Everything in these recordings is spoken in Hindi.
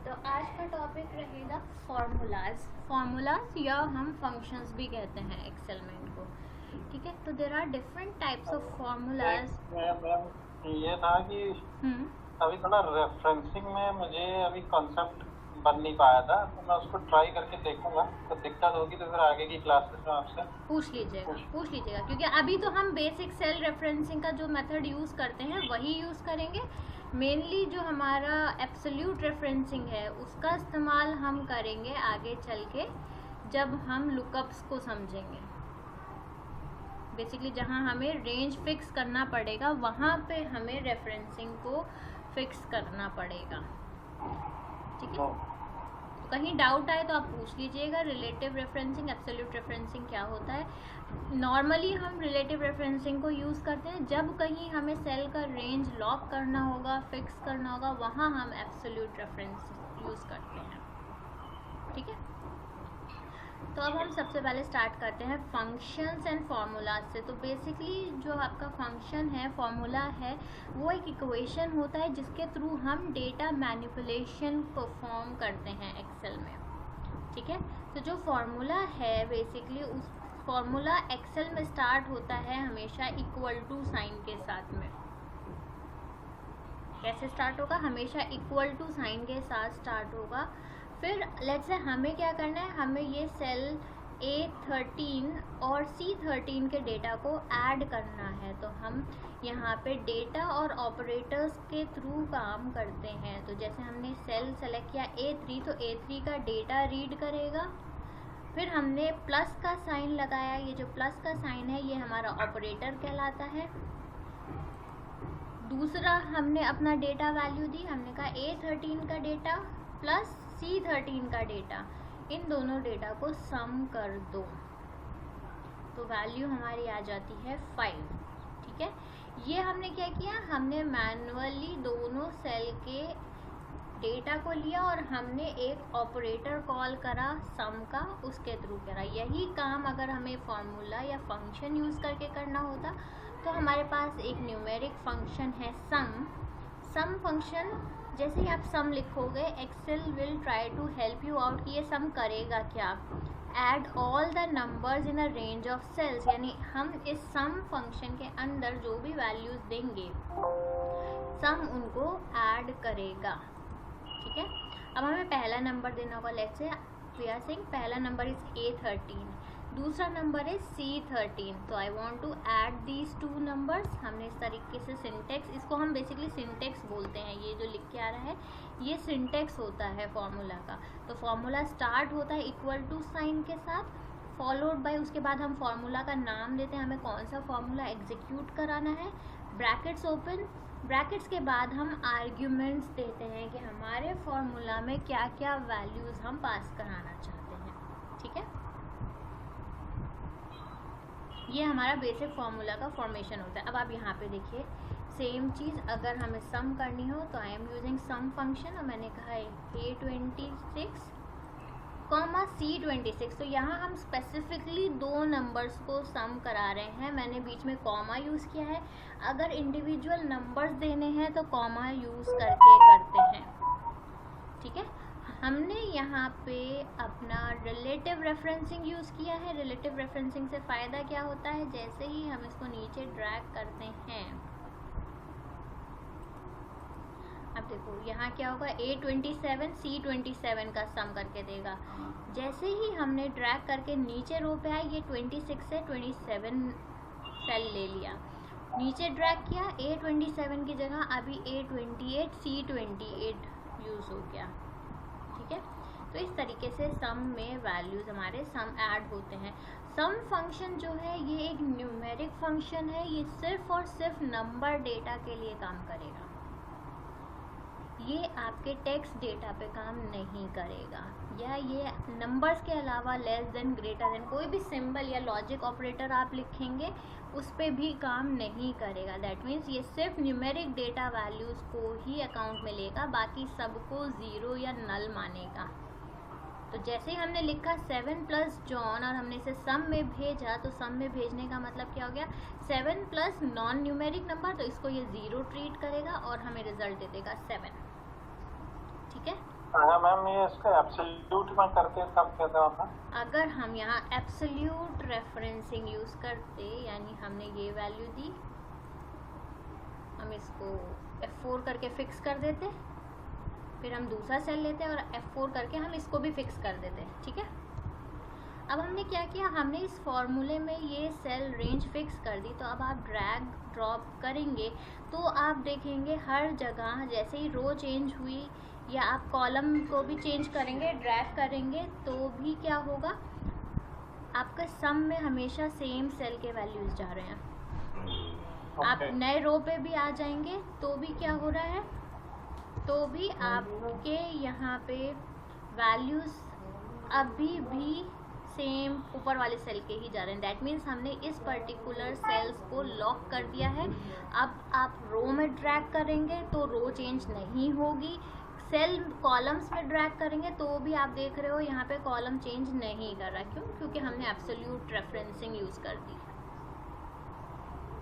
तो आज का टॉपिक रहेगा फार्मूलाज या हम फंक्शंस भी कहते हैं एक्सेल में इनको। ठीक है, तो there are different types of formulas. Ma'am ये था कि अभी थोड़ा रेफरेंसिंग में मुझे अभी कॉन्सेप्ट बन नहीं पाया था, तो मैं उसको ट्राई करके देखूंगा। तो दिक्कत होगी तो फिर आगे की क्लासेस में आपसे पूछ लीजिएगा क्योंकि अभी तो हम बेसिक सेल रेफरेंसिंग का जो मेथड यूज़ करते हैं वही यूज़ करेंगे। मेनली जो हमारा एब्सोल्यूट रेफरेंसिंग है उसका इस्तेमाल हम करेंगे आगे चल के जब हम लुकअप्स को समझेंगे। बेसिकली जहाँ हमें रेंज फिक्स करना पड़ेगा वहाँ पे हमें रेफरेंसिंग को फिक्स करना पड़ेगा। ठीक है, तो कहीं डाउट आए तो आप पूछ लीजिएगा। रिलेटिव रेफरेंसिंग, एब्सोल्यूट रेफरेंसिंग क्या होता है। नॉर्मली हम रिलेटिव रेफरेंसिंग को यूज़ करते हैं जब कहीं हमें सेल का रेंज लॉक करना होगा, फिक्स करना होगा, वहाँ हम एब्सोल्यूट रेफरेंस यूज़ करते हैं। ठीक है, तो अब हम सबसे पहले स्टार्ट करते हैं फंक्शंस एंड फार्मूलाज से। तो बेसिकली जो आपका फंक्शन है, फार्मूला है, वो एक इक्वेशन होता है जिसके थ्रू हम डेटा मैनिपुलेशन परफॉर्म करते हैं एक्सेल में। ठीक है, तो जो फार्मूला है बेसिकली उस फार्मूला एक्सेल में स्टार्ट होता है हमेशा इक्वल टू साइन के साथ में। कैसे स्टार्ट होगा? हमेशा इक्वल टू साइन के साथ स्टार्ट होगा। फिर लेट्स से हमें क्या करना है, हमें ये सेल A13 और C13 के डेटा को ऐड करना है। तो हम यहाँ पे डेटा और ऑपरेटर्स के थ्रू काम करते हैं। तो जैसे हमने सेल सेलेक्ट किया A3, तो A3 का डेटा रीड करेगा। फिर हमने प्लस का साइन लगाया, ये जो प्लस का साइन है ये हमारा ऑपरेटर कहलाता है। दूसरा हमने अपना डेटा वैल्यू दी, हमने कहा A13 का डेटा प्लस C13 का डेटा, इन दोनों डेटा को सम कर दो तो वैल्यू हमारी आ जाती है 5। ठीक है, ये हमने क्या किया, हमने मैनुअली दोनों सेल के डेटा को लिया और हमने एक ऑपरेटर कॉल करा सम का, उसके थ्रू करा। यही काम अगर हमें फार्मूला या फंक्शन यूज़ करके करना होता तो हमारे पास एक न्यूमेरिक फंक्शन है सम फंक्शन। जैसे ही आप सम लिखोगे Excel will try to help you out कि ये सम करेगा क्या। Add all the numbers in a range of cells, यानी हम इस सम फंक्शन के अंदर जो भी वैल्यूज देंगे सम उनको ऐड करेगा। ठीक है, अब हमें पहला नंबर देना होगा। Let's say we are saying पहला नंबर इज A13, दूसरा नंबर है C13। तो I want to add these two numbers. हमने इस तरीके से सिंटेक्स, इसको हम बेसिकली सिंटेक्स बोलते हैं। ये जो लिख के आ रहा है ये सिंटेक्स होता है फॉर्मूला का। तो फॉर्मूला स्टार्ट होता है इक्वल टू साइन के साथ, फॉलोड बाय, उसके बाद हम फॉर्मूला का नाम देते हैं, हमें कौन सा फॉर्मूला एग्जीक्यूट कराना है, ब्रैकेट्स ओपन, ब्रैकेट्स के बाद हम आर्ग्यूमेंट्स देते हैं कि हमारे फॉर्मूला में क्या क्या वैल्यूज़ हम पास कराना चाहते हैं। ठीक है, ये हमारा बेसिक फार्मूला का फॉर्मेशन होता है। अब आप यहाँ पे देखिए सेम चीज़, अगर हमें सम करनी हो तो I am using sum function और मैंने कहा है A26, C26। तो यहाँ हम स्पेसिफिकली दो नंबर्स को सम करा रहे हैं। मैंने बीच में कॉमा यूज़ किया है। अगर इंडिविजुअल नंबर्स देने हैं तो कॉमा यूज़ करके करते हैं। ठीक है, हमने यहाँ पे अपना रिलेटिव रेफरेंसिंग यूज़ किया है। रिलेटिव रेफरेंसिंग से फ़ायदा क्या होता है, जैसे ही हम इसको नीचे ड्रैग करते हैं, अब देखो यहाँ क्या होगा, A27 C27 का सम करके देगा। जैसे ही हमने ड्रैग करके नीचे रो पे आए, ये 26 से 27 सेल ले लिया, नीचे ड्रैग किया, A27 की जगह अभी A28 C28 यूज़ हो गया। ठीक है, तो इस तरीके से सम में वैल्यूज़ हमारे सम ऐड होते हैं। सम फंक्शन जो है ये एक न्यूमेरिक फंक्शन है, ये सिर्फ और सिर्फ नंबर डेटा के लिए काम करेगा। ये आपके टेक्स्ट डेटा पे काम नहीं करेगा, या ये नंबर्स के अलावा लेस देन, ग्रेटर देन, कोई भी सिंबल या लॉजिक ऑपरेटर आप लिखेंगे उस पर भी काम नहीं करेगा। दैट मीन्स ये सिर्फ न्यूमेरिक डेटा वैल्यूज़ को ही अकाउंट में लेगा, बाकी सबको ज़ीरो या नल मानेगा। तो जैसे ही हमने लिखा 7 प्लस जॉन और हमने इसे सम में भेजा, तो सम में भेजने का मतलब क्या हो गया, 7 प्लस नॉन न्यूमेरिक नंबर, तो इसको ये 0 ट्रीट करेगा और हमें रिजल्ट दे देगा 7। ठीक है, हाँ मैम, ये इसको एब्सोल्यूट में करते तब कहता होता। अगर हम यहाँ एब्सोल्यूट रेफरेंसिंग यूज करते, यानी हमने ये वैल्यू दी, हम इसको F4 करके फिक्स कर देते, फिर हम दूसरा सेल लेते और F4 करके हम इसको भी फिक्स कर देते, ठीक है। अब हमने क्या किया, हमने इस फॉर्मूले में ये सेल रेंज फिक्स कर दी। तो अब आप ड्रैग ड्रॉप करेंगे तो आप देखेंगे हर जगह जैसे ही रो चेंज हुई या आप कॉलम को भी चेंज करेंगे, ड्रैग करेंगे, तो भी क्या होगा, आपका सम में हमेशा सेम सेल के वैल्यूज जा रहे हैं। आप नए रो पे भी आ जाएंगे तो भी क्या हो रहा है, तो भी आपके यहाँ पे वैल्यूज अभी भी सेम ऊपर वाले सेल के ही जा रहे हैं। दैट मीन्स हमने इस पर्टिकुलर सेल्स को लॉक कर दिया है। अब आप रो में ड्रैग करेंगे तो रो चेंज नहीं होगी, सेल कॉलम्स में ड्रैग करेंगे तो भी आप देख रहे हो यहाँ पे कॉलम चेंज नहीं कर रहा। क्यों? क्योंकि हमने एब्सोल्यूट रेफरेंसिंग यूज कर दी,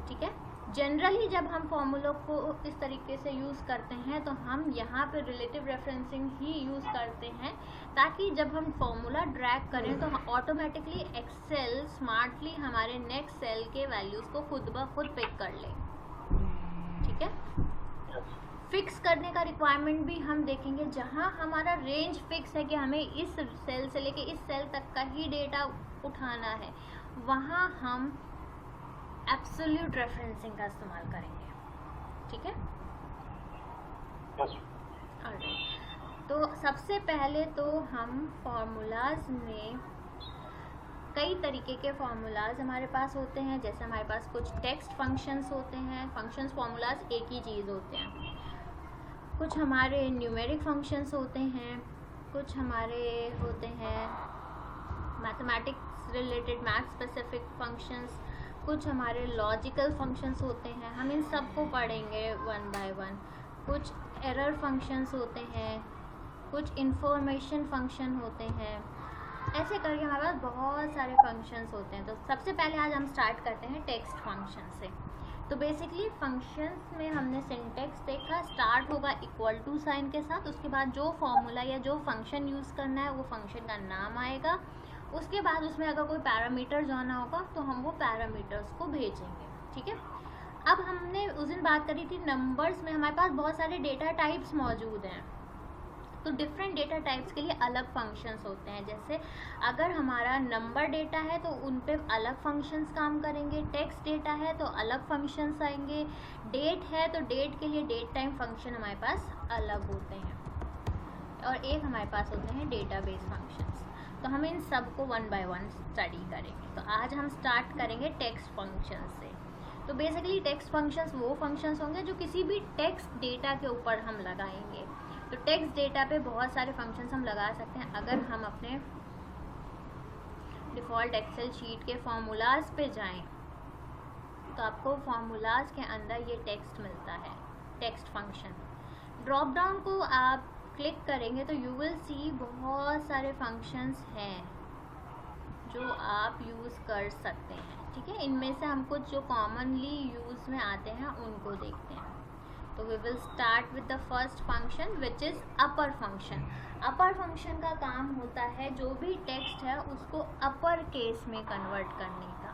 ठीक है। जनरली जब हम फॉर्मूलों को इस तरीके से यूज़ करते हैं तो हम यहाँ पे रिलेटिव रेफरेंसिंग ही यूज़ करते हैं, ताकि जब हम फॉर्मूला ड्रैग करें तो ऑटोमेटिकली एक्सेल स्मार्टली हमारे नेक्स्ट सेल के वैल्यूज़ को खुद ब खुद पिक कर ले, ठीक है। फिक्स करने का रिक्वायरमेंट भी हम देखेंगे, जहाँ हमारा रेंज फिक्स है कि हमें इस सेल से लेके इस सेल तक का ही डेटा उठाना है, वहाँ हम एब्सोल्यूट रेफरेंसिंग का इस्तेमाल करेंगे, ठीक है। तो सबसे पहले तो हम फॉर्मूलाज में कई तरीके के फॉर्मूलाज हमारे पास होते हैं। जैसे हमारे पास कुछ टेक्स्ट फंक्शंस होते हैं, फंक्शंस फॉर्मूलाज एक ही चीज़ होते हैं। कुछ हमारे न्यूमेरिक फंक्शंस होते हैं, कुछ हमारे होते हैं mathematics related math specific functions, कुछ हमारे लॉजिकल फंक्शंस होते हैं। हम इन सब को पढ़ेंगे वन बाय वन। कुछ एरर फंक्शंस होते हैं, कुछ इंफॉर्मेशन फंक्शन होते हैं, ऐसे करके हमारे पास बहुत सारे फंक्शंस होते हैं। तो सबसे पहले आज हम स्टार्ट करते हैं टेक्स्ट फंक्शन से। तो बेसिकली फंक्शंस में हमने सिंटेक्स देखा, स्टार्ट होगा इक्वल टू साइन के साथ, उसके बाद जो फॉर्मूला या जो फंक्शन यूज़ करना है वो फंक्शन का नाम आएगा, उसके बाद उसमें अगर कोई पैरामीटर्स आना होगा तो हम वो पैरामीटर्स को भेजेंगे, ठीक है। अब हमने उस दिन बात करी थी नंबर्स में हमारे पास बहुत सारे डेटा टाइप्स मौजूद हैं, तो डिफरेंट डेटा टाइप्स के लिए अलग फंक्शंस होते हैं। जैसे अगर हमारा नंबर डेटा है तो उन पे अलग फंक्शंस काम करेंगे, टेक्स्ट डेटा है तो अलग फंक्शंस आएंगे, डेट है तो डेट के लिए डेट टाइम फंक्शन हमारे पास अलग होते हैं, और एक हमारे पास होते हैं डेटाबेस फंक्शंस। तो हम इन सब को वन बाय वन स्टडी करेंगे। तो आज हम स्टार्ट करेंगे टेक्स्ट फंक्शन से। तो बेसिकली टेक्स्ट फंक्शंस वो फंक्शंस होंगे जो किसी भी टेक्स्ट डेटा के ऊपर हम लगाएंगे। तो टेक्स्ट डेटा पे बहुत सारे फंक्शंस हम लगा सकते हैं। अगर हम अपने डिफ़ॉल्ट एक्सेल शीट के फॉर्मूलाज पे जाएं तो आपको फॉर्मूलाज के अंदर ये टेक्स्ट मिलता है, टेक्स्ट फंक्शन। ड्रॉप डाउन को आप क्लिक करेंगे तो यू विल सी बहुत सारे फंक्शंस हैं जो आप यूज़ कर सकते हैं, ठीक है। इनमें से हम कुछ जो कॉमनली यूज़ में आते हैं उनको देखते हैं। तो we will start with the first function which is upper function. Upper function का काम होता है जो भी टेक्स्ट है उसको अपर केस में कन्वर्ट करने का।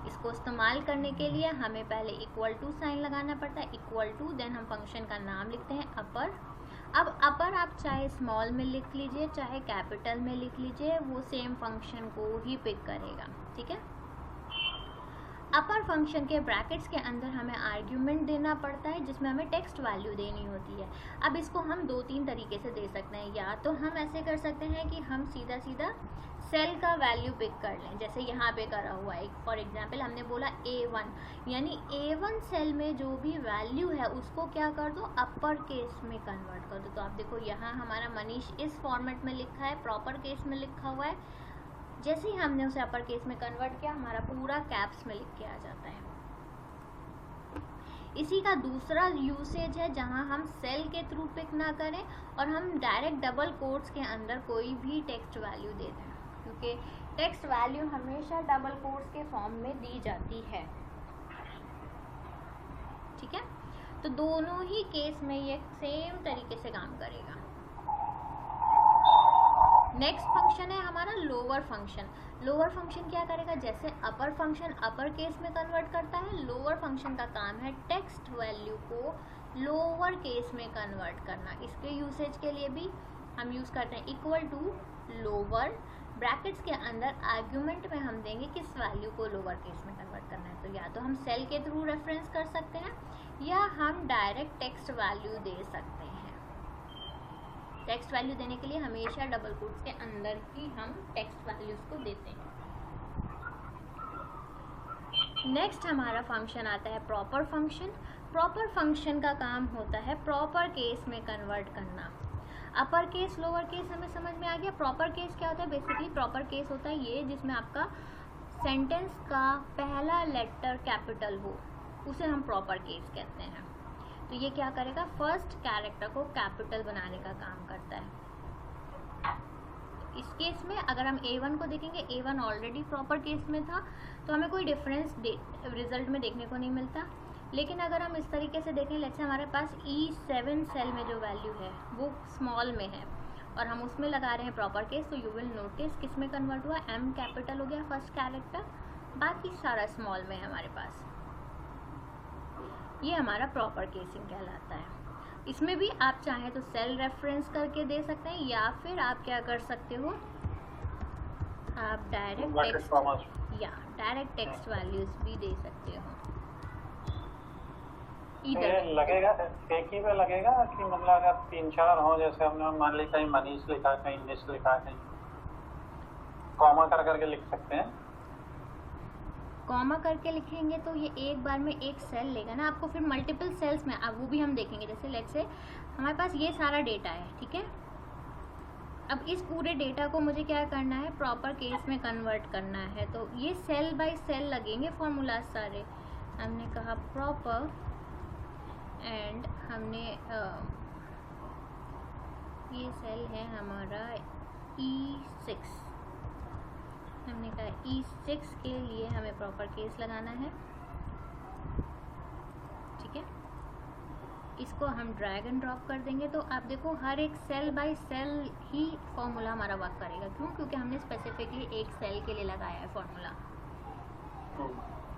इसको इस्तेमाल करने के लिए हमें पहले इक्वल टू साइन लगाना पड़ता है, इक्वल टू, देन हम फंक्शन का नाम लिखते हैं अपर। अब अपर आप चाहे स्मॉल में लिख लीजिए चाहे कैपिटल में लिख लीजिए, वो सेम फंक्शन को ही पिक करेगा, ठीक है। अपर फंक्शन के ब्रैकेट्स के अंदर हमें आर्ग्यूमेंट देना पड़ता है जिसमें हमें टेक्स्ट वैल्यू देनी होती है। अब इसको हम दो तीन तरीके से दे सकते हैं। या तो हम ऐसे कर सकते हैं कि हम सीधा सीधा सेल का वैल्यू पिक कर लें, जैसे यहाँ पे करा हुआ है। फॉर एग्जांपल हमने बोला A1, यानी A1 सेल में जो भी वैल्यू है उसको क्या कर दो, अपर केस में कन्वर्ट कर दो। तो आप देखो यहाँ हमारा मनीष इस फॉर्मेट में लिखा है, प्रॉपर केस में लिखा हुआ है। जैसे ही हमने उसे अपर केस में कन्वर्ट किया हमारा पूरा कैप्स में लिख के आ जाता है। इसी का दूसरा यूसेज है जहां हम सेल के थ्रू पिक ना करें और हम डायरेक्ट डबल कोट्स के अंदर कोई भी टेक्स्ट वैल्यू दे दें, क्योंकि टेक्स्ट वैल्यू हमेशा डबल कोट्स के फॉर्म में दी जाती है, ठीक है। तो दोनों ही केस में ये सेम तरीके से काम करेगा। नेक्स्ट फंक्शन है हमारा लोअर फंक्शन। लोअर फंक्शन क्या करेगा, जैसे अपर फंक्शन अपर केस में कन्वर्ट करता है, लोअर फंक्शन का काम है टेक्स्ट वैल्यू को लोअर केस में कन्वर्ट करना। इसके यूसेज के लिए भी हम यूज़ करते हैं इक्वल टू लोअर, ब्रैकेट्स के अंदर आर्ग्यूमेंट में हम देंगे किस वैल्यू को लोअर केस में कन्वर्ट करना है। तो या तो हम सेल के थ्रू रेफरेंस कर सकते हैं या हम डायरेक्ट टेक्स्ट वैल्यू दे सकते हैं। टेक्स्ट वैल्यू देने के लिए हमेशा डबल कोट्स के अंदर ही हम टेक्स्ट वैल्यूज को देते हैं। नेक्स्ट हमारा फंक्शन आता है प्रॉपर फंक्शन। प्रॉपर फंक्शन का काम होता है प्रॉपर केस में कन्वर्ट करना। अपर केस लोअर केस हमें समझ में आ गया। प्रॉपर केस क्या होता है, बेसिकली प्रॉपर केस होता है ये जिसमें आपका सेंटेंस का पहला लेटर कैपिटल हो, उसे हम प्रॉपर केस कहते हैं। तो ये क्या करेगा, फर्स्ट कैरेक्टर को कैपिटल बनाने का काम करता है। इस केस में अगर हम A1 को देखेंगे, A1 ऑलरेडी प्रॉपर केस में था तो हमें कोई डिफरेंस रिजल्ट में देखने को नहीं मिलता। लेकिन अगर हम इस तरीके से देखें, लेट्स से हमारे पास E7 सेल में जो वैल्यू है वो स्मॉल में है और हम उसमें लगा रहे हैं प्रॉपर केस, तो यू विल नोटिस किस में कन्वर्ट हुआ, M कैपिटल हो गया फर्स्ट कैरेक्टर, बाकी सारा स्मॉल में है हमारे पास। ये हमारा प्रॉपर केसिंग कहलाता है। इसमें भी आप चाहें तो सेल रेफरेंस करके दे सकते हैं या फिर आप क्या कर सकते हो, आप डायरेक्ट टेक्स्ट वैल्यूज भी दे सकते हो। इधर लगेगा एक ही पे लगेगा कि मतलब अगर 3-4 हो, जैसे हमने मान ली कहीं मनीष लिखा, कहीं निश लिखा, कहीं कॉमा कर करके लिख सकते हैं। कॉमा करके लिखेंगे तो ये एक बार में एक सेल लेगा ना आपको, फिर मल्टीपल सेल्स में, अब वो भी हम देखेंगे। जैसे लेट्स से हमारे पास ये सारा डेटा है, ठीक है। अब इस पूरे डेटा को मुझे क्या करना है, प्रॉपर केस में कन्वर्ट करना है। तो ये सेल बाय सेल लगेंगे फॉर्मूला सारे। हमने कहा प्रॉपर एंड हमने ये सेल है हमारा E6, हमने कहा E6 के लिए हमें प्रॉपर केस लगाना है, ठीक है। इसको हम ड्रैग एंड ड्रॉप कर देंगे तो आप देखो हर एक सेल बाय सेल ही फॉर्मूला हमारा वर्क करेगा। क्यों, क्योंकि हमने स्पेसिफिकली एक सेल के लिए लगाया है फॉर्मूला,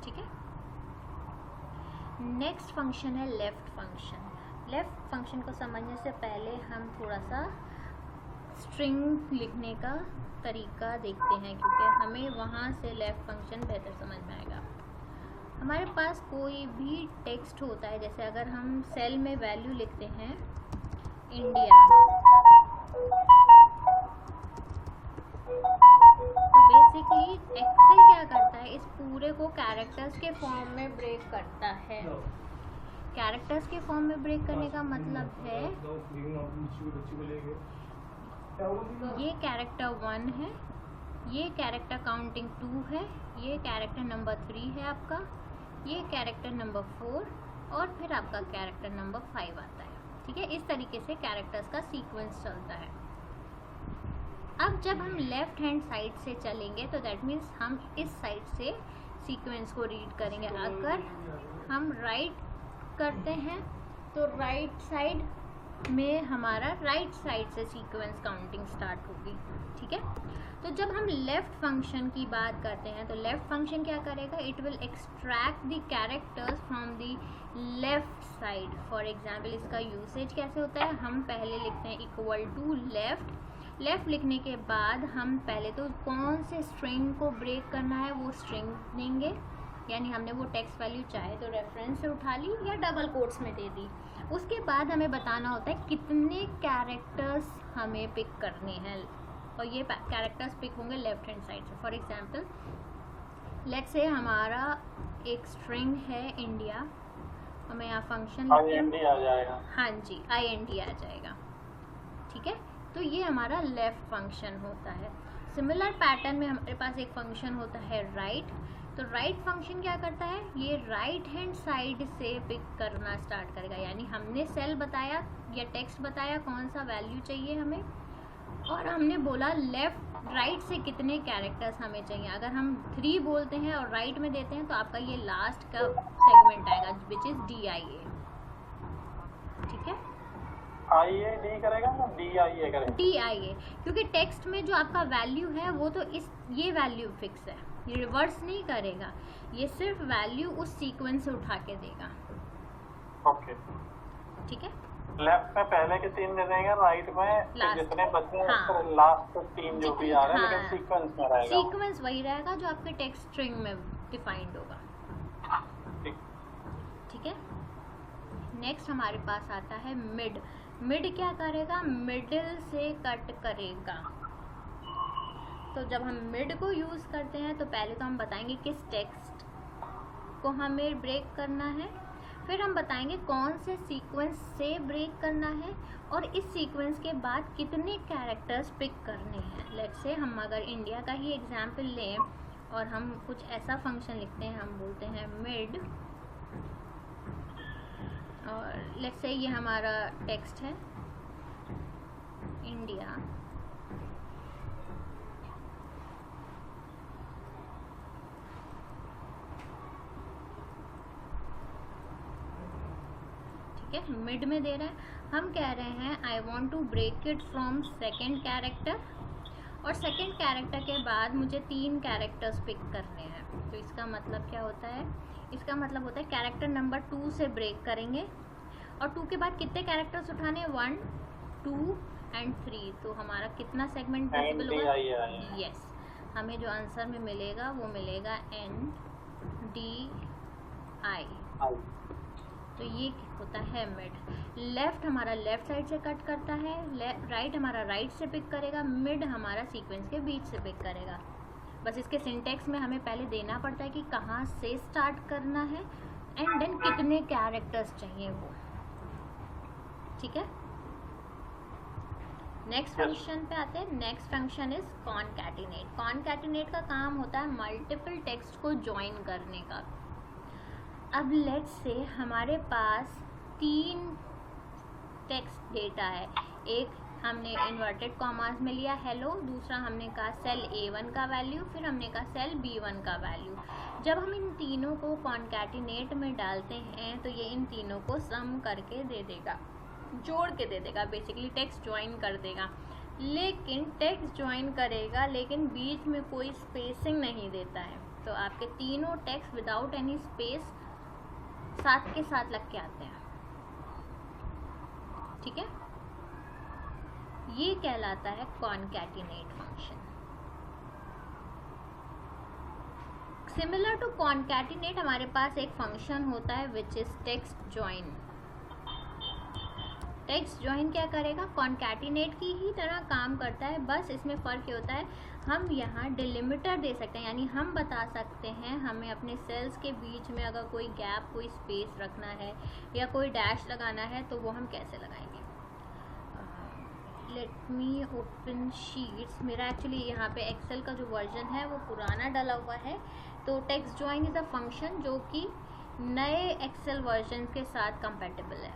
ठीक है। नेक्स्ट फंक्शन है लेफ्ट फंक्शन। लेफ्ट फंक्शन को समझने से पहले हम थोड़ा सा स्ट्रिंग लिखने का तरीका देखते हैं, क्योंकि हमें वहाँ से लेफ्ट फंक्शन बेहतर समझ में आएगा। हमारे पास कोई भी टेक्स्ट होता है, जैसे अगर हम सेल में वैल्यू लिखते हैं इंडिया, तो बेसिकली एक्सेल क्या करता है, इस पूरे को कैरेक्टर्स के फॉर्म में ब्रेक करता है। कैरेक्टर्स के फॉर्म में ब्रेक करने का मतलब है ये कैरेक्टर 1 है, ये कैरेक्टर काउंटिंग 2 है, ये कैरेक्टर नंबर 3 है आपका, ये कैरेक्टर नंबर 4 और फिर आपका कैरेक्टर नंबर 5 आता है, ठीक है। इस तरीके से कैरेक्टर्स का सीक्वेंस चलता है। अब जब हम लेफ्ट हैंड साइड से चलेंगे तो दैट मीन्स हम इस साइड से सीक्वेंस को रीड करेंगे। अगर हम राइट करते हैं तो राइट साइड में हमारा राइट साइड से सीक्वेंस काउंटिंग स्टार्ट होगी, ठीक है। तो जब हम लेफ्ट फंक्शन की बात करते हैं तो लेफ्ट फंक्शन क्या करेगा, it will extract the characters from the left side. For example इसका यूसेज कैसे होता है, हम पहले लिखते हैं इक्वल टू लेफ्ट। लेफ्ट लिखने के बाद हम पहले तो कौन से स्ट्रिंग को ब्रेक करना है वो स्ट्रिंग देंगे, यानी हमने वो टेक्स्ट वैल्यू चाहे तो रेफरेंस से उठा ली या डबल कोट्स में दे दी। उसके बाद हमें बताना होता है कितने कैरेक्टर्स हमें पिक करने हैं और ये कैरेक्टर्स पिक होंगे लेफ्ट हैंड साइड से। फॉर एग्जांपल लेट्स से हमारा एक स्ट्रिंग है इंडिया, हमें यहाँ फंक्शन आ जाएगा, हाँ जी IND आ जाएगा, ठीक है। तो ये हमारा लेफ्ट फंक्शन होता है। सिमिलर पैटर्न में हमारे पास एक फंक्शन होता है राइट। तो राइट फंक्शन क्या करता है, ये राइट हैंड साइड से पिक करना स्टार्ट करेगा, यानी हमने सेल बताया या टेक्स्ट बताया कौन सा वैल्यू चाहिए हमें, और हमने बोला लेफ्ट राइट से कितने कैरेक्टर्स हमें चाहिए। अगर हम 3 बोलते हैं और राइट में देते हैं तो आपका ये लास्ट का सेगमेंट आएगा विच इज़ DIA, ठीक है। IAD करेगा या DIA करेगा? DIA, क्योंकि टेक्स्ट में जो आपका वैल्यू है वो तो ये वैल्यू फिक्स है, ये रिवर्स नहीं करेगा, ये सिर्फ वैल्यू उस सीक्वेंस से उठा के देगा। ओके, ठीक है। लेफ्ट में पहले के 3 दे देंगे, राइट में जितने बचे हैं हाँ, लास्ट 3 जो भी आ रहे हैं, हाँ, लेकिन सीक्वेंस में रहेगा। सीक्वेंस वही रहेगा जो आपके टेक्स्ट स्ट्रिंग में डिफाइंड होगा। ठीक है। नेक्स्ट हमारे पास आता है मिड। मिड क्या करेगा? मिडिल से कट करेगा। तो जब हम मिड को यूज़ करते हैं तो पहले तो हम बताएंगे किस टेक्स्ट को हमें ब्रेक करना है, फिर हम बताएंगे कौन से सीक्वेंस से ब्रेक करना है और इस सीक्वेंस के बाद कितने कैरेक्टर्स पिक करने हैं। लेट्स से हम अगर इंडिया का ही एग्जाम्पल लें और हम कुछ ऐसा फंक्शन लिखते हैं, हम बोलते हैं मिड, और लेट्स से ये हमारा टेक्स्ट है इंडिया, ठीक है, मिड में दे रहा है। हम कह रहे हैं I want to break it from second character, और सेकेंड कैरेक्टर के बाद मुझे 3 कैरेक्टर्स पिक करने हैं। तो इसका मतलब क्या होता है? इसका मतलब होता है कैरेक्टर नंबर 2 से ब्रेक करेंगे, और 2 के बाद कितने कैरेक्टर्स उठाने हैं? 1, 2 एंड 3। तो हमारा कितना सेगमेंट पॉसिबल होगा? यस, हमें जो आंसर में मिलेगा वो मिलेगा NDI। तो ये होता है मिड। लेफ्ट हमारा लेफ्ट साइड से कट करता है, राइट हमारा राइट से पिक करेगा, मिड हमारा सीक्वेंस के बीच से पिक करेगा। बस इसके सिंटेक्स में हमें पहले देना पड़ता है कि कहाँ से स्टार्ट करना है एंड देन कितने कैरेक्टर्स चाहिए वो। ठीक है। नेक्स्ट फंक्शन पे आते हैं। Next function is concatenate. Concatenate का काम होता है मल्टीपल टेक्स्ट को ज्वाइन करने का। अब लेट्स से हमारे पास 3 टेक्स्ट डेटा है। एक हमने इन्वर्टेड कॉमास में लिया हेलो, दूसरा हमने कहा सेल A1 का वैल्यू, फिर हमने कहा सेल B1 का वैल्यू। जब हम इन तीनों को कॉनकैटिनेट में डालते हैं तो ये इन तीनों को सम करके दे देगा, जोड़ के दे देगा, बेसिकली टेक्स्ट ज्वाइन कर देगा। लेकिन टेक्स्ट ज्वाइन करेगा लेकिन बीच में कोई स्पेसिंग नहीं देता है। तो आपके तीनों टेक्स्ट विदाउट एनी स्पेस साथ के साथ लग के आते हैं। ठीक है, ये कहलाता है concatenate function. Similar to concatenate हमारे पास एक फंक्शन होता है which is text join. Text join क्या करेगा? कॉनकैटिनेट की ही तरह काम करता है, बस इसमें फ़र्क ये होता है हम यहाँ डिलिमिटर दे सकते हैं, यानी हम बता सकते हैं हमें अपने सेल्स के बीच में अगर कोई गैप, कोई स्पेस रखना है या कोई डैश लगाना है तो वो हम कैसे लगाएंगे। Let me open sheets. मेरा एक्चुअली यहाँ पे एक्सेल का जो वर्जन है वो पुराना डला हुआ है। तो text join is a function जो कि नए एक्सेल वर्जन के साथ कंपैटिबल है।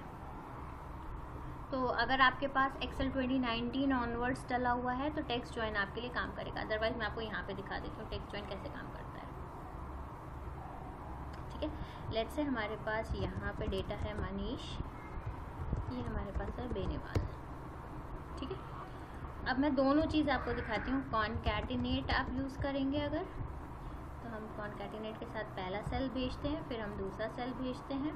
तो अगर आपके पास एक्सेल 2019 ऑनवर्ड्स डला हुआ है तो टेक्स्ट ज्वाइन आपके लिए काम करेगा। अदरवाइज मैं आपको यहाँ पे दिखा देती हूँ टेक्स्ट ज्वाइन कैसे काम करता है। ठीक है, लेट्स से हमारे पास यहाँ पे डेटा है मनीष, ये हमारे पास है बेनीवाल। ठीक है, अब मैं दोनों चीज़ आपको दिखाती हूँ। कॉनकैटिनेट आप यूज़ करेंगे अगर, तो हम कॉनकैटिनेट के साथ पहला सेल भेजते हैं, फिर हम दूसरा सेल भेजते हैं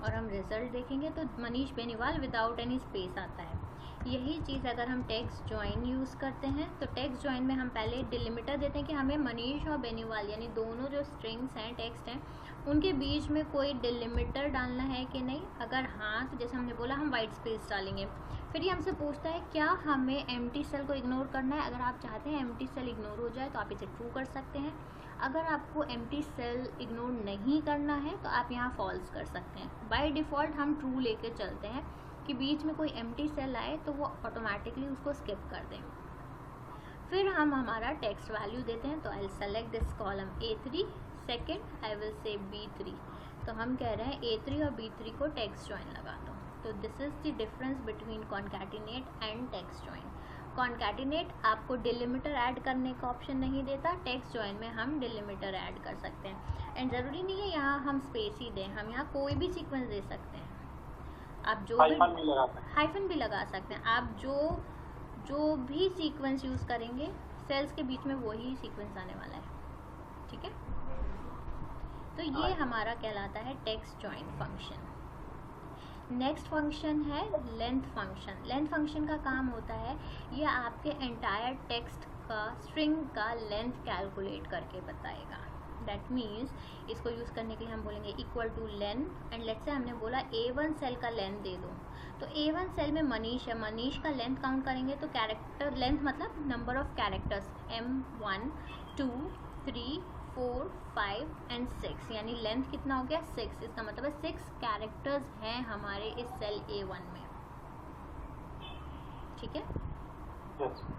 और हम रिजल्ट देखेंगे तो Manish Beniwal without any space आता है। यही चीज़ अगर हम टेक्स्ट ज्वाइन यूज़ करते हैं तो टेक्स्ट ज्वाइन में हम पहले डिलिमिटर देते हैं कि हमें मनीष और बेनीवाल यानी दोनों जो स्ट्रिंग्स हैं, टेक्स्ट हैं, उनके बीच में कोई डिलिमिटर डालना है कि नहीं। अगर हाँ तो जैसे हमने बोला हम वाइट स्पेस डालेंगे। फिर ये हमसे पूछता है क्या हमें एम्प्टी सेल को इग्नोर करना है। अगर आप चाहते हैं एम्प्टी सेल इग्नोर हो जाए तो आप इसे ट्रू कर सकते हैं। अगर आपको एम्प्टी सेल इग्नोर नहीं करना है तो आप यहाँ फॉल्स कर सकते हैं। बाय डिफ़ॉल्ट हम ट्रू लेके चलते हैं कि बीच में कोई एम्प्टी सेल आए तो वो ऑटोमेटिकली उसको स्किप कर दें। फिर हम हमारा टेक्स्ट वैल्यू देते हैं। तो I will select this column A3, second I will say B3। तो हम कह रहे हैं A3 और B3 को टेक्स्ट ज्वाइन लगा दो। तो this is the difference between concatenate and text join. Concatenate आपको डिलिमिटर ऐड करने का ऑप्शन नहीं देता, टेक्स्ट ज्वाइन में हम डिलिमिटर ऐड कर सकते हैं। एंड ज़रूरी नहीं है यहाँ हम स्पेस ही दें, हम यहाँ कोई भी सीक्वेंस दे सकते हैं। आप जो हाइफन भी लगा सकते हैं, हाइफन भी लगा सकते हैं। आप जो भी सीक्वेंस यूज़ करेंगे सेल्स के बीच में वही सीक्वेंस आने वाला है, ठीक है। तो ये हमारा कहलाता है text join function. Next function है लेंथ फंक्शन। लेंथ फंक्शन का काम होता है ये आपके एंटायर टेक्स्ट का स्ट्रिंग का लेंथ कैलकुलेट करके बताएगा। दैट मीन्स इसको यूज़ करने के लिए हम बोलेंगे equal two lane, and let's say हमने बोला A1 सेल का लेंथ दे दो, तो A1 सेल में मनीष है, मनीष का लेंथ काउंट करेंगे तो कैरेक्टर लेंथ मतलब number of characters M1 2 3 4 5 and 6, यानी लेंथ कितना हो गया 6। इसका मतलब है 6 कैरेक्टर्स हैं हमारे इस सेल A1 में, ठीक है। yes.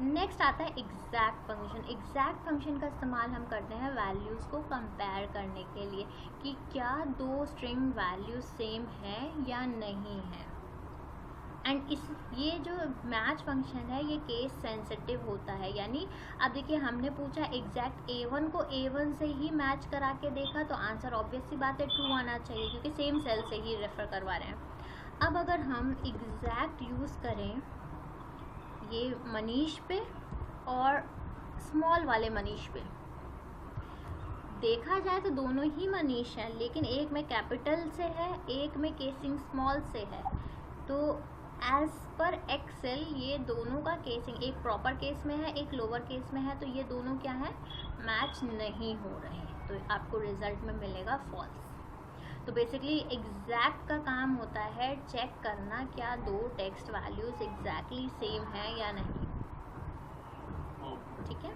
नेक्स्ट आता है एग्जैक्ट फंक्शन। एग्जैक्ट फंक्शन का इस्तेमाल हम करते हैं वैल्यूज़ को कंपेयर करने के लिए कि क्या दो स्ट्रिंग वैल्यूज सेम है या नहीं है। एंड ये जो मैच फंक्शन है ये केस सेंसिटिव होता है, यानी अब देखिए हमने पूछा एग्जैक्ट A1 को A1 से ही मैच करा के देखा तो आंसर ऑब्वियस सी बात है ट्रू आना चाहिए क्योंकि सेम सेल से ही रेफर करवा रहे हैं। अब अगर हम एग्जैक्ट यूज़ करें ये मनीष पे और स्मॉल वाले मनीष पे, देखा जाए तो दोनों ही मनीष हैं, लेकिन एक में कैपिटल से है एक में केसिंग स्मॉल से है। तो एज पर एक्सेल ये दोनों का केसिंग एक प्रॉपर केस में है एक लोअर केस में है, तो ये दोनों क्या है मैच नहीं हो रहे हैं, तो आपको रिजल्ट में मिलेगा फॉल्स। तो बेसिकली एग्जैक्ट का काम होता है चेक करना क्या दो टेक्स्ट वैल्यूज एग्जैक्टली सेम है या नहीं, ठीक है।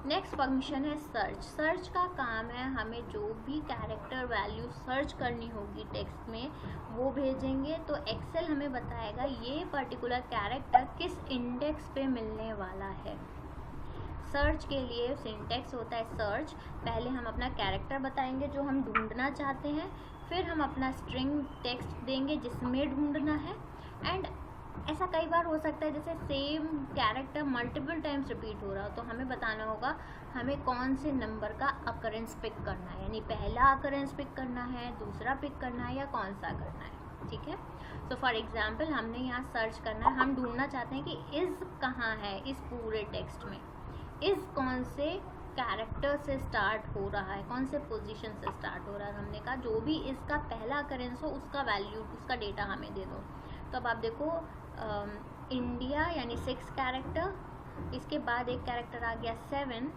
नेक्स्ट फंक्शन है सर्च। सर्च का काम है हमें जो भी कैरेक्टर वैल्यू सर्च करनी होगी टेक्स्ट में वो भेजेंगे, तो एक्सेल हमें बताएगा ये पर्टिकुलर कैरेक्टर किस इंडेक्स पे मिलने वाला है। सर्च के लिए सिंटेक्स होता है सर्च, पहले हम अपना कैरेक्टर बताएंगे जो हम ढूंढना चाहते हैं, फिर हम अपना स्ट्रिंग टेक्स्ट देंगे जिसमें ढूंढना है। एंड ऐसा कई बार हो सकता है जैसे same character multiple times repeat हो रहा हो, तो हमें बताना होगा हमें कौन से नंबर का अकरेंस पिक करना है, यानी पहला अकरेंस पिक करना है दूसरा पिक करना है या कौन सा करना है, ठीक है। तो फॉर एग्जाम्पल हमने यहाँ सर्च करना है, हम ढूंढना चाहते हैं कि इज़ कहाँ है इस पूरे टेक्स्ट में, इस कौन से कैरेक्टर से स्टार्ट हो रहा है कौन से पोजीशन से स्टार्ट हो रहा है। हमने कहा जो भी इसका पहला अकरेंस हो उसका वैल्यू उसका डेटा हमें दे दो। तो अब आप देखो इंडिया यानी 6 कैरेक्टर, इसके बाद एक कैरेक्टर आ गया 7,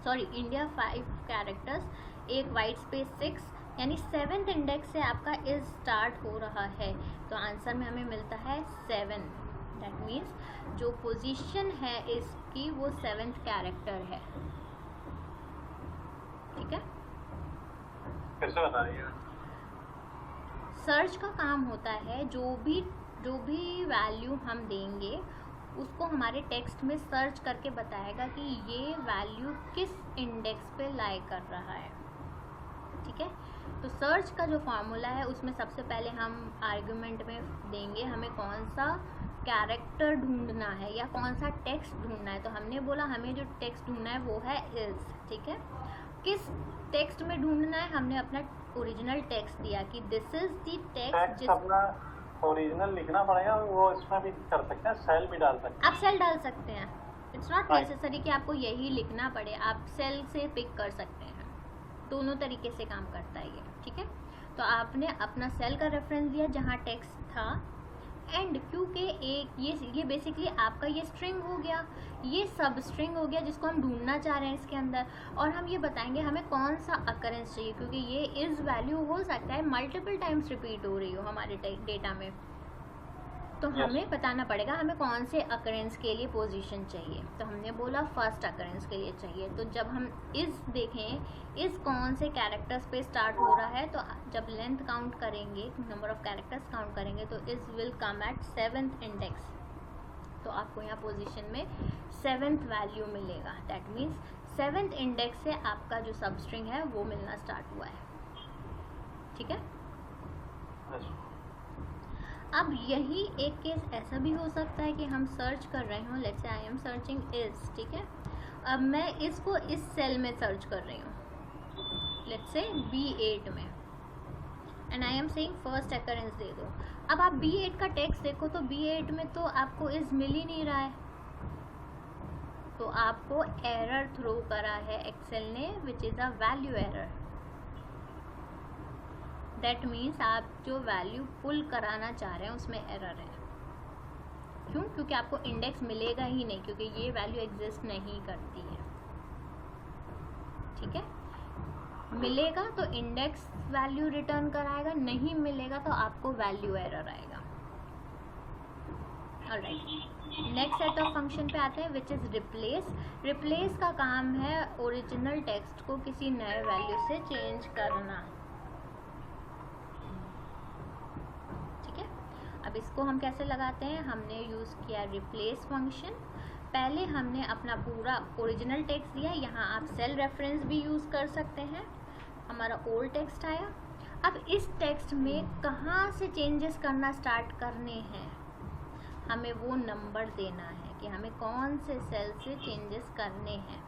सॉरी इंडिया 5 कैरेक्टर्स, एक वाइट स्पेस 6, यानी 7th इंडेक्स से आपका इज स्टार्ट हो रहा है, तो आंसर में हमें मिलता है 7। दैट मीन्स जो पोजीशन है इसकी वो 7th कैरेक्टर है, ठीक है। कैसे बता रही है? सर्च का काम होता है जो भी वैल्यू हम देंगे उसको हमारे टेक्स्ट में सर्च करके बताएगा कि ये वैल्यू किस इंडेक्स पे लाई कर रहा है, ठीक है। तो सर्च का जो फॉर्मूला है उसमें सबसे पहले हम आर्गुमेंट में देंगे हमें कौन सा कैरेक्टर ढूंढना है या कौन सा टेक्स्ट ढूंढना है। तो हमने बोला हमें जो टेक्स्ट ढूंढना है वो है इज, ठीक है। किस टेक्स्ट में ढूंढना है हमने अपना ओरिजिनल टेक्स्ट दिया कि दिस इज द टेक्स्ट। अपना ओरिजिनल लिखना पड़ेगा, वो इसमें भी कर सकते हैं, सेल भी डाल सकते हैं। आप सेल डाल सकते हैं, इट्स नॉट नेसेसरी कि आपको यही लिखना पड़े, आप सेल से पिक कर सकते हैं, दोनों तरीके से काम करता है ये, ठीक है। तो आपने अपना सेल का रेफरेंस दिया जहाँ टेक्स्ट था, एंड क्योंकि एक ये बेसिकली आपका ये स्ट्रिंग हो गया, ये सब स्ट्रिंग हो गया जिसको हम ढूंढना चाह रहे हैं इसके अंदर, और हम ये बताएंगे हमें कौन सा अकरेंस चाहिए क्योंकि ये इज वैल्यू हो सकता है मल्टीपल टाइम्स रिपीट हो रही हो हमारे डेटा में, तो हमें बताना पड़ेगा हमें कौन से अकरेंस के लिए पोजीशन चाहिए। तो हमने बोला फर्स्ट अकरेंस के लिए चाहिए, तो जब हम इस देखें इस कौन से कैरेक्टर्स पे स्टार्ट हो रहा है, तो जब लेंथ काउंट करेंगे नंबर ऑफ कैरेक्टर्स काउंट करेंगे तो is will come at 7th index, तो आपको यहाँ पोजीशन में 7th वैल्यू मिलेगा। दैट मीन्स 7th इंडेक्स से आपका जो सब स्ट्रिंग है वो मिलना स्टार्ट हुआ है, ठीक है। अब यही एक केस ऐसा भी हो सकता है कि हम सर्च कर रहे हों, let's say I am searching is, ठीक है। अब मैं इसको इस सेल में सर्च कर रही हूँ, लेट्स से B8 में, and I am saying first occurrence दे दो। अब आप B8 का टेक्स्ट देखो तो B8 में तो आपको इज मिल ही नहीं रहा है, तो आपको एरर थ्रो करा है एक्सेल ने, which is a value error. That means आप जो वैल्यू पुल कराना चाह रहे हैं उसमें एरर है। क्यों? क्योंकि आपको इंडेक्स मिलेगा ही नहीं, क्योंकि ये वैल्यू एग्जिस्ट नहीं करती है। ठीक है, मिलेगा तो इंडेक्स वैल्यू रिटर्न कराएगा, नहीं मिलेगा तो आपको वैल्यू एरर आएगा। Alright, next set of function पे आते हैं विच इज रिप्लेस। रिप्लेस का काम है ओरिजिनल टेक्स्ट को किसी नए वैल्यू से चेंज करना। ठीक है, अब इसको हम कैसे लगाते हैं? हमने यूज किया रिप्लेस फंक्शन। पहले हमने अपना पूरा ओरिजिनल टेक्स्ट दिया, यहाँ आप सेल रेफरेंस भी यूज कर सकते हैं। हमारा ओल्ड टेक्स्ट आया, अब इस टेक्स्ट में कहाँ से चेंजेस करना स्टार्ट करने हैं, हमें वो नंबर देना है कि हमें कौन से सेल से चेंजेस करने हैं।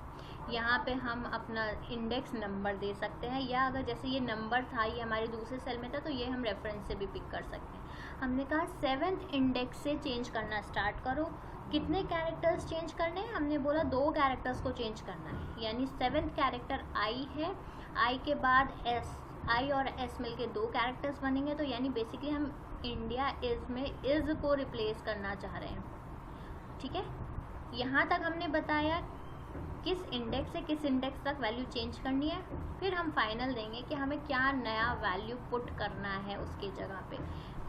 यहाँ पे हम अपना इंडेक्स नंबर दे सकते हैं, या अगर जैसे ये नंबर था, ये हमारे दूसरे सेल में था, तो ये हम रेफरेंस से भी पिक कर सकते हैं। हमने कहा 7th इंडेक्स से चेंज करना स्टार्ट करो। कितने कैरेक्टर्स चेंज करने हैं? हमने बोला 2 कैरेक्टर्स को चेंज करना है, यानी 7th कैरेक्टर आई है, आई के बाद एस, आई और एस मिलके 2 कैरेक्टर्स बनेंगे, तो यानी बेसिकली हम इंडिया इज में इज को रिप्लेस करना चाह रहे हैं। ठीक है, यहाँ तक हमने बताया किस इंडेक्स से किस इंडेक्स तक वैल्यू चेंज करनी है। फिर हम फाइनल देंगे कि हमें क्या नया वैल्यू पुट करना है उसकी जगह पे।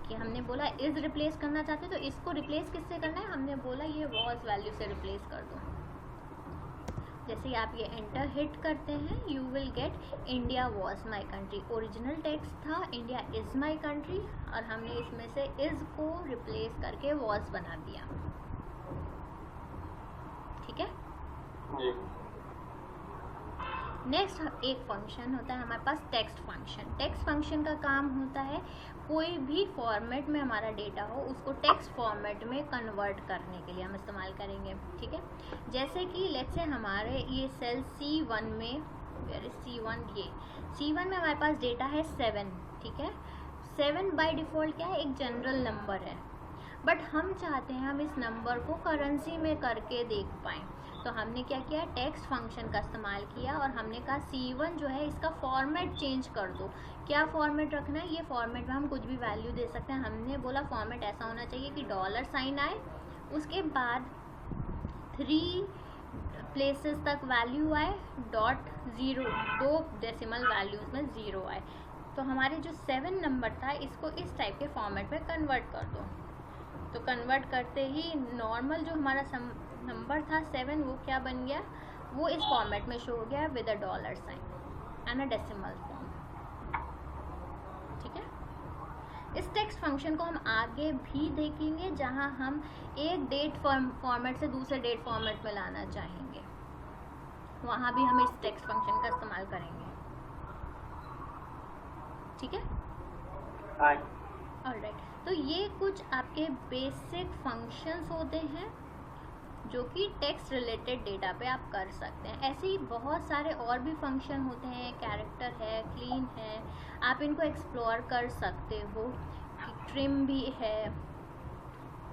कि हमने बोला इज रिप्लेस करना चाहते, तो इसको रिप्लेस किससे करना है? हमने बोला ये वॉज वैल्यू से रिप्लेस कर दो। जैसे ही आप ये एंटर हिट करते हैं, you will get India was my country. Original text था इंडिया इज माई कंट्री, और हमने इसमें से इज को रिप्लेस करके वॉज बना दिया। ठीक है, नेक्स्ट एक फंक्शन होता है हमारे पास टेक्स्ट फंक्शन। टेक्स्ट फंक्शन का काम होता है कोई भी फॉर्मेट में हमारा डेटा हो उसको टेक्स्ट फॉर्मेट में कन्वर्ट करने के लिए हम इस्तेमाल करेंगे। ठीक है, जैसे कि लेट्स से हमारे ये सेल C1 में, वेयर इज C1, ये C1 में हमारे पास डेटा है 7। ठीक है, 7 बाय डिफ़ॉल्ट क्या है? एक जनरल नंबर है, बट हम चाहते हैं हम इस नंबर को करेंसी में करके देख पाएँ। तो हमने क्या किया? टेक्स्ट फंक्शन का इस्तेमाल किया और हमने कहा C1 जो है इसका फॉर्मेट चेंज कर दो। क्या फॉर्मेट रखना है? ये फॉर्मेट में हम कुछ भी वैल्यू दे सकते हैं। हमने बोला फॉर्मेट ऐसा होना चाहिए कि $साइन आए, उसके बाद 3 प्लेसेस तक वैल्यू आए, .0, 2 डेसिमल वैल्यूज़ में 0 आए। तो हमारे जो 7 नंबर था इसको इस टाइप के फॉर्मेट में कन्वर्ट कर दो। तो कन्वर्ट करते ही नॉर्मल जो हमारा नंबर था 7, वो क्या बन गया? वो इस फॉर्मेट में शो हो गया विद अ $साइन एंड अ डेसिमल फॉर्म। ठीक है, इस टेक्स्ट फंक्शन को हम आगे भी देखेंगे जहां हम एक डेट फॉर्मेट से दूसरे डेट फॉर्मेट में लाना चाहेंगे, वहां भी हम इस टेक्स्ट फंक्शन का इस्तेमाल करेंगे। ठीक है, ऑलराइट, तो ये कुछ आपके बेसिक फंक्शंस होते हैं जो कि टेक्स्ट रिलेटेड डेटा पे आप कर सकते हैं। ऐसे ही बहुत सारे और भी फंक्शन होते हैं, कैरेक्टर है, क्लीन है, आप इनको एक्सप्लोर कर सकते हो। ट्रिम भी है,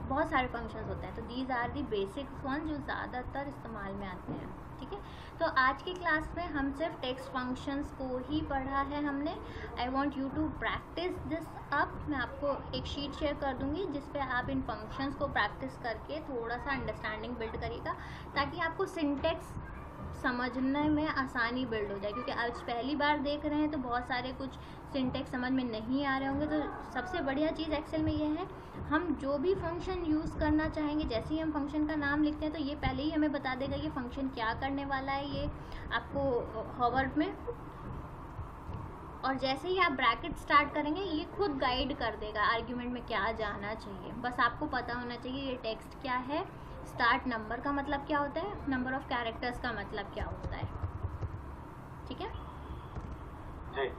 बहुत सारे फंक्शंस होते हैं। तो these are the basic one जो ज़्यादातर इस्तेमाल में आते हैं। ठीक है, तो आज की क्लास में हम सिर्फ टेक्स्ट फंक्शंस को ही पढ़ा है हमने। I want you to practice this up. मैं आपको एक शीट शेयर कर दूंगी जिस पे आप इन फंक्शंस को प्रैक्टिस करके थोड़ा सा अंडरस्टैंडिंग बिल्ड करिएगा, ताकि आपको सिंटेक्स समझने में आसानी बिल्ड हो जाए। क्योंकि आज पहली बार देख रहे हैं तो बहुत सारे कुछ सिंटेक्स समझ में नहीं आ रहे होंगे। तो सबसे बढ़िया चीज़ एक्सेल में ये है, हम जो भी फंक्शन यूज़ करना चाहेंगे, जैसे ही हम फंक्शन का नाम लिखते हैं तो ये पहले ही हमें बता देगा ये फंक्शन क्या करने वाला है, ये आपको हॉवर्ड में। और जैसे ही आप ब्रैकेट स्टार्ट करेंगे ये खुद गाइड कर देगा आर्ग्यूमेंट में क्या जाना चाहिए। बस आपको पता होना चाहिए ये टेक्स्ट क्या है, स्टार्ट नंबर का मतलब क्या होता है, नंबर ऑफ कैरेक्टर्स का मतलब क्या होता है। ठीक है जी।